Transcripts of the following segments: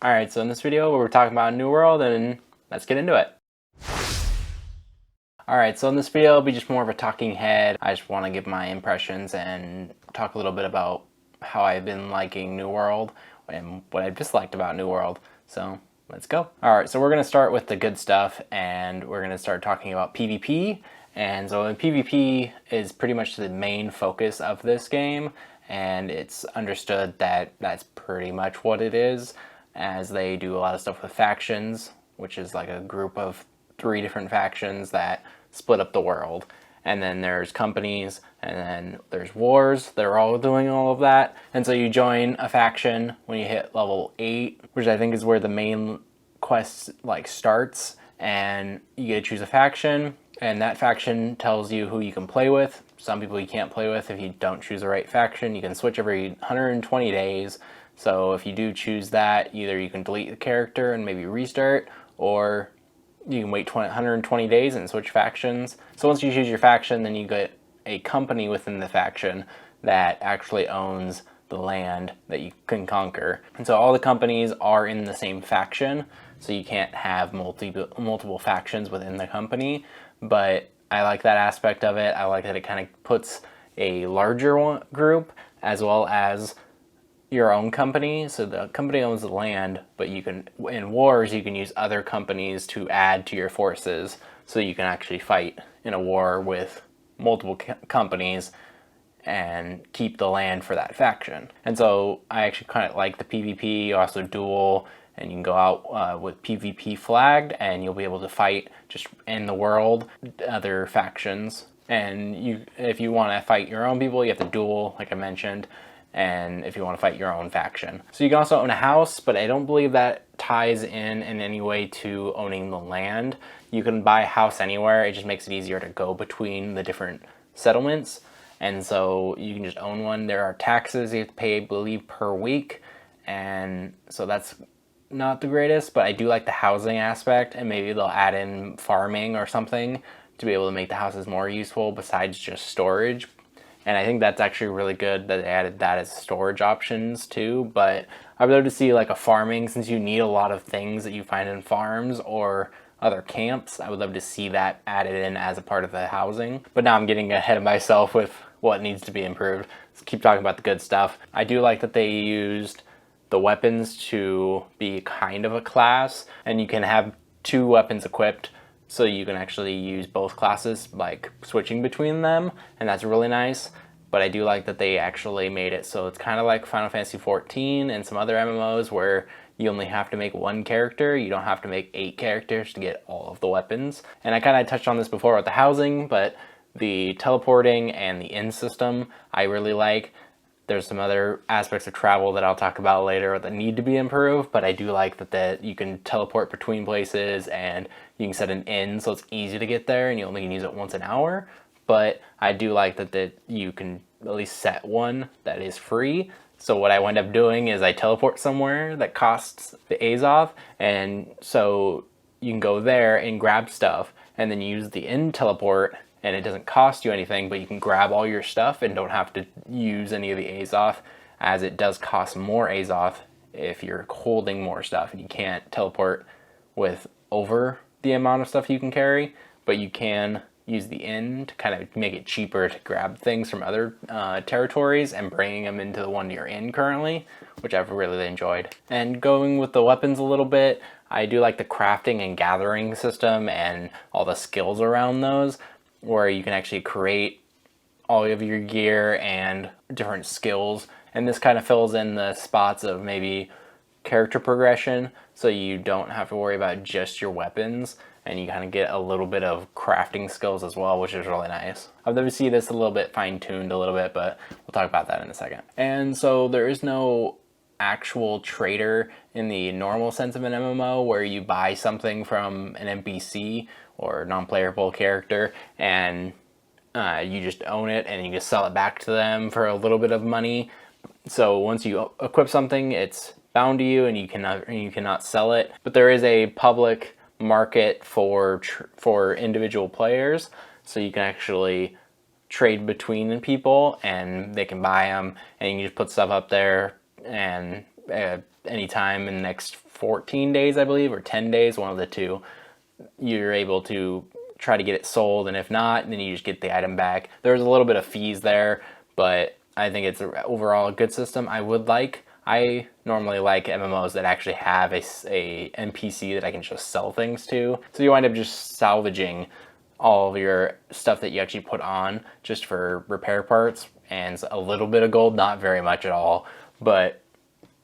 Alright, so in this video we're talking about New World, and let's get into it. Alright, so in this video it'll be just more of a talking head. I just want to give my impressions and talk a little bit about how I've been liking New World and what I've disliked about New World. So let's go. Alright, so we're going to start with the good stuff, and we're going to start talking about PvP. And so PvP is pretty much the main focus of this game, and it's understood that that's pretty much what it is, as they do a lot of stuff with factions, which is like a group of 3 different factions that split up the world. And then there's companies, and then there's wars. They're all doing all of that. And so you join a faction when you hit level 8, which I think is where the main quest starts, and you get to choose a faction, and that faction tells you who you can play with. Some people you can't play with if you don't choose the right faction. You can switch every 120 days. So if you do choose that, either you can delete the character and maybe restart, or you can wait 120 days and switch factions. So once you choose your faction, then you get a company within the faction that actually owns the land that you can conquer. And so all the companies are in the same faction, so you can't have multiple factions within the company. But I like that aspect of it. I like that it kind of puts a larger group as well as your own company. So the company owns the land, but you can, in wars, you can use other companies to add to your forces, so you can actually fight in a war with multiple companies and keep the land for that faction. And so I actually kind of like the PvP. You also duel, and you can go out with PvP flagged, and you'll be able to fight just in the world other factions. And if you want to fight your own people, you have to duel, like I mentioned, and if you want to fight your own faction. So you can also own a house, but I don't believe that ties in any way to owning the land. You can buy a house anywhere. It just makes it easier to go between the different settlements, and so you can just own one. There are taxes you have to pay, I believe, per week, and so that's not the greatest, but I do like the housing aspect, and maybe they'll add in farming or something to be able to make the houses more useful besides just storage. And I think that's actually really good that they added that as storage options too. But I would love to see like a farming, since you need a lot of things that you find in farms or other camps. I would love to see that added in as a part of the housing. But now I'm getting ahead of myself with what needs to be improved. Let's keep talking about the good stuff. I do like that they used the weapons to be kind of a class, and you can have 2 weapons equipped, so you can actually use both classes, like switching between them, and that's really nice. But I do like that they actually made it so it's kind of like Final Fantasy XIV and some other MMOs where you only have to make 1 character. You don't have to make 8 characters to get all of the weapons. And I kind of touched on this before with the housing, but the teleporting and the inn system I really like. There's some other aspects of travel that I'll talk about later that need to be improved, but I do like that you can teleport between places, and you can set an inn so it's easy to get there, and you only can use it once an hour. But I do like that you can at least set one that is free. So what I wind up doing is I teleport somewhere that costs the Azoth, and so you can go there and grab stuff, and then use the inn teleport, and it doesn't cost you anything, but you can grab all your stuff and don't have to use any of the Azoth, as it does cost more Azoth if you're holding more stuff, and you can't teleport with over the amount of stuff you can carry, but you can use the inn to kind of make it cheaper to grab things from other territories and bringing them into the one you're in currently, which I've really enjoyed. And going with the weapons a little bit, I do like the crafting and gathering system and all the skills around those, where you can actually create all of your gear and different skills. And this kind of fills in the spots of maybe character progression, so you don't have to worry about just your weapons, and you kind of get a little bit of crafting skills as well, which is really nice. I'd love to see this a little bit fine-tuned a little bit, but we'll talk about that in a second. And so there is no actual trader in the normal sense of an MMO where you buy something from an NPC or non-playable character, and you just own it and you just sell it back to them for a little bit of money. So once you equip something, it's bound to you, and you cannot sell it. But there is a public market for individual players, so you can actually trade between people, and they can buy them, and you can just put stuff up there, and anytime in the next 14 days, I believe, or 10 days, one of the two, you're able to try to get it sold, and if not, then you just get the item back. There's a little bit of fees there, but I think it's overall a good system. I normally like MMOs that actually have a NPC that I can just sell things to. So you wind up just salvaging all of your stuff that you actually put on just for repair parts and a little bit of gold, not very much at all, but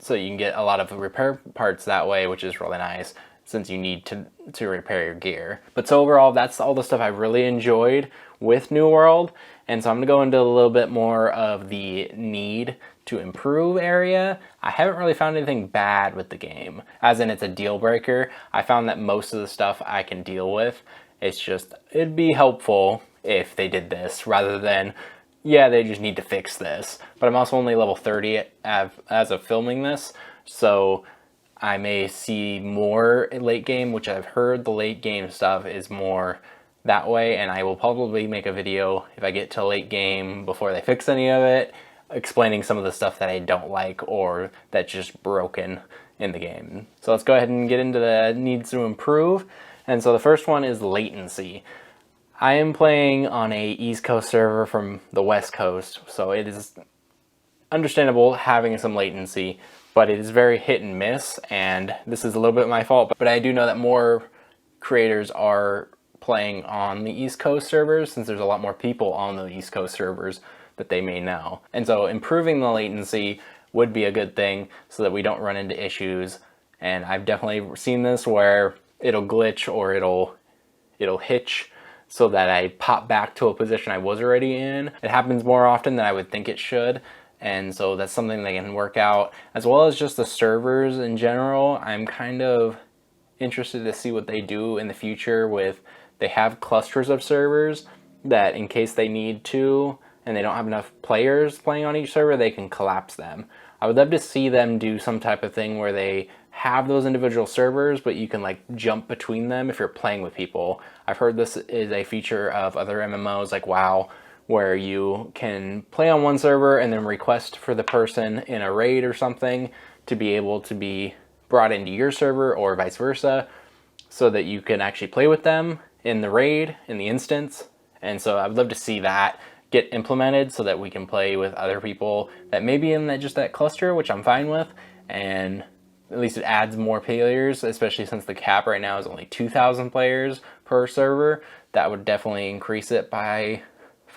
so you can get a lot of repair parts that way, which is really nice since you need to repair your gear. But so overall, that's all the stuff I really enjoyed with New World. And so I'm gonna go into a little bit more of the need to improve area. I haven't really found anything bad with the game, as in it's a deal breaker. I found that most of the stuff I can deal with. It's just, it'd be helpful if they did this rather than, yeah, they just need to fix this. But I'm also only level 30 as of filming this, so I may see more late game, which I've heard the late game stuff is more that way, and I will probably make a video if I get to late game before they fix any of it, explaining some of the stuff that I don't like or that's just broken in the game. So let's go ahead and get into the needs to improve. And so the first one is latency. I am playing on a East Coast server from the West Coast, so it is understandable having some latency, but it is very hit and miss, and this is a little bit my fault, but I do know that more creators are playing on the East Coast servers since there's a lot more people on the East Coast servers that they may know. And so improving the latency would be a good thing so that we don't run into issues. And I've definitely seen this where it'll glitch or it'll hitch so that I pop back to a position I was already in. It happens more often than I would think it should. And so that's something they can work out, as well as just the servers in general. I'm kind of interested to see what they do in the future with, they have clusters of servers that in case they need to and they don't have enough players playing on each server, they can collapse them. I would love to see them do some type of thing where they have those individual servers, but you can like jump between them if you're playing with people. I've heard this is a feature of other MMOs like WoW, where you can play on one server and then request for the person in a raid or something to be able to be brought into your server or vice versa, so that you can actually play with them in the raid, in the instance. And so I'd love to see that get implemented so that we can play with other people that may be in that cluster, which I'm fine with, and at least it adds more players, especially since the cap right now is only 2,000 players per server. That would definitely increase it by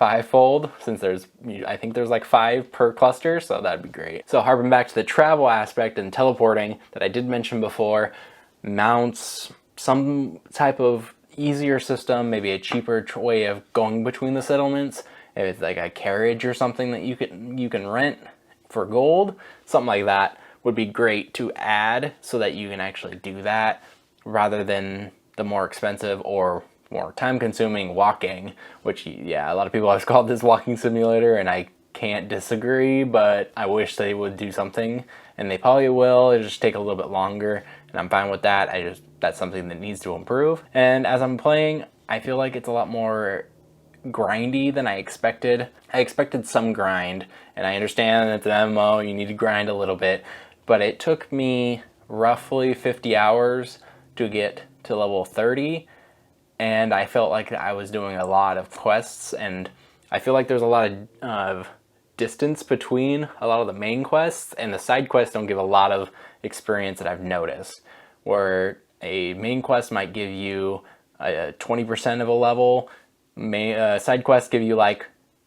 5-fold, since I think there's like 5 per cluster, so that'd be great. So harping back to the travel aspect and teleporting that I did mention before, mounts, some type of easier system, maybe a cheaper way of going between the settlements. If it's like a carriage or something that you can rent for gold, something like that would be great to add so that you can actually do that rather than the more expensive or more time-consuming walking, which, yeah, a lot of people have called this walking simulator, and I can't disagree, but I wish they would do something, and they probably will. It'll just take a little bit longer, and I'm fine with that. That's something that needs to improve. And as I'm playing, I feel like it's a lot more grindy than I expected. I expected some grind, and I understand that it's an MMO, you need to grind a little bit, but it took me roughly 50 hours to get to level 30, and I felt like I was doing a lot of quests, and I feel like there's a lot of distance between a lot of the main quests, and the side quests don't give a lot of experience that I've noticed, where a main quest might give you 20% of a level, side quests give you like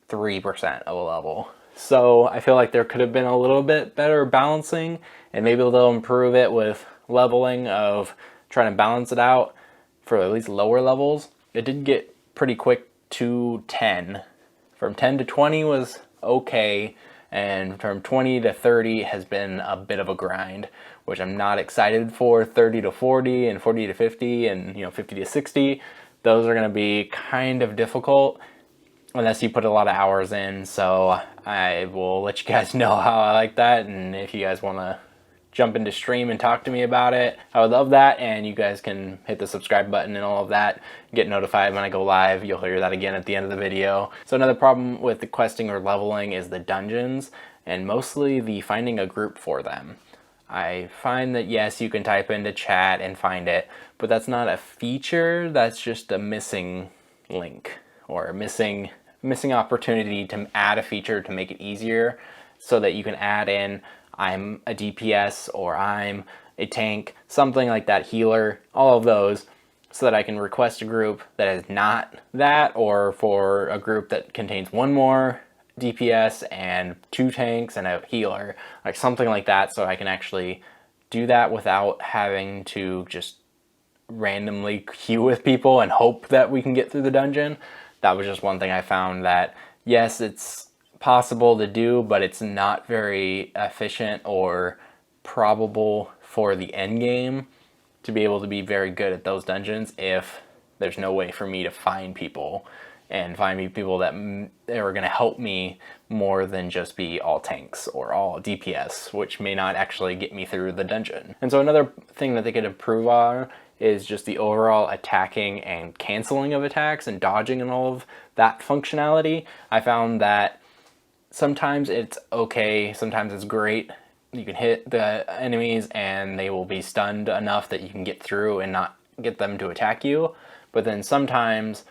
3% of a level. So I feel like there could have been a little bit better balancing, and maybe they'll improve it with leveling of trying to balance it out for at least lower levels. It did get pretty quick to 10. From 10 to 20 was okay, and from 20 to 30 has been a bit of a grind, which I'm not excited for. 30 to 40 and 40 to 50 and 50 to 60, those are going to be kind of difficult unless you put a lot of hours in. So I will let you guys know how I like that, and if you guys want to jump into stream and talk to me about it, I would love that. And you guys can hit the subscribe button and all of that, get notified when I go live. You'll hear that again at the end of the video. So another problem with the questing or leveling is the dungeons, and mostly the finding a group for them. I find that yes, you can type into chat and find it, but that's not a feature, that's just a missing link or a missing opportunity to add a feature to make it easier so that you can add in I'm a DPS or I'm a tank, something like that, healer, all of those, so that I can request a group that is not that, or for a group that contains one more DPS and 2 tanks and a healer, like something like that, so I can actually do that without having to just randomly queue with people and hope that we can get through the dungeon. That was just one thing I found that, yes, it's possible to do, but it's not very efficient or probable for the end game to be able to be very good at those dungeons if there's no way for me to find people and find me people that are going to help me more than just be all tanks or all DPS, which may not actually get me through the dungeon. And so another thing that they could improve on is just the overall attacking and canceling of attacks and dodging and all of that functionality. I found that sometimes it's okay, sometimes it's great. You can hit the enemies and they will be stunned enough that you can get through and not get them to attack you. But then sometimes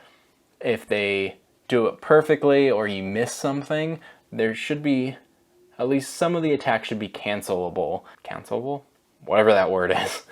if they do it perfectly or you miss something, there should be, at least some of the attacks should be cancelable, whatever that word is,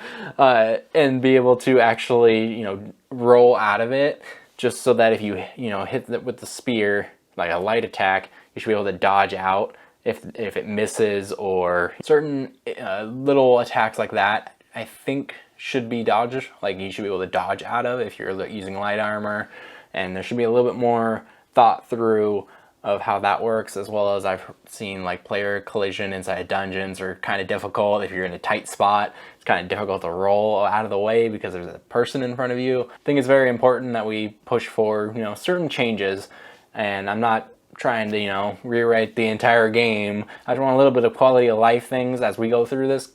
and be able to actually, roll out of it, just so that if you, hit it with the spear, like a light attack, you should be able to dodge out if it misses, or certain little attacks like that, I think should be dodged, like you should be able to dodge out of if you're using light armor. And there should be a little bit more thought through of how that works, as well as I've seen like player collision inside dungeons are kind of difficult. If you're in a tight spot, it's kind of difficult to roll out of the way because there's a person in front of you. I think it's very important that we push for, certain changes, and I'm not trying to, rewrite the entire game. I just want a little bit of quality of life things as we go through this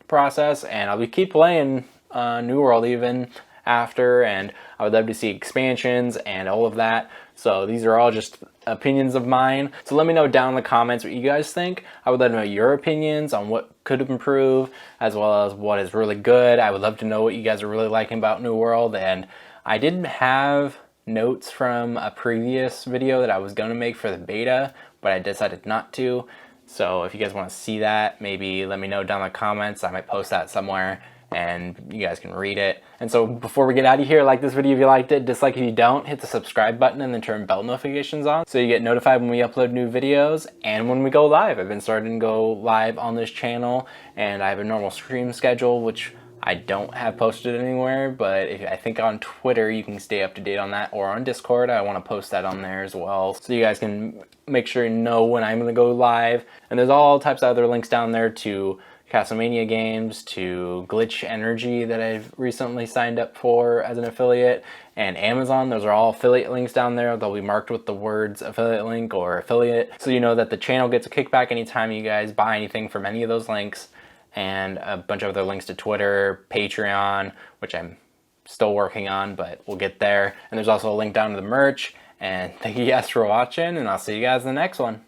process, and I'll keep playing New World even after, and I would love to see expansions and all of that. So these are all just opinions of mine. So let me know down in the comments what you guys think. I would love to know your opinions on what could improve, as well as what is really good. I would love to know what you guys are really liking about New World. And I did have notes from a previous video that I was going to make for the beta, but I decided not to. So if you guys want to see that, maybe let me know down in the comments. I might post that somewhere and you guys can read it. And so before we get out of here, like this video if you liked it, dislike if you don't, hit the subscribe button and then turn bell notifications on so you get notified when we upload new videos and when we go live. I've been starting to go live on this channel, and I have a normal stream schedule, which I don't have posted anywhere, but I think on Twitter you can stay up to date on that, or on Discord. I want to post that on there as well, so you guys can make sure you know when I'm going to go live. And there's all types of other links down there to Castlemania games, to Glitch Energy that I've recently signed up for as an affiliate, and Amazon. Those are all affiliate links down there. They'll be marked with the words affiliate link or affiliate, so you know that the channel gets a kickback anytime you guys buy anything from any of those links, and a bunch of other links to Twitter, Patreon, which I'm still working on, but we'll get there. And there's also a link down to the merch. And thank you guys for watching, and I'll see you guys in the next one.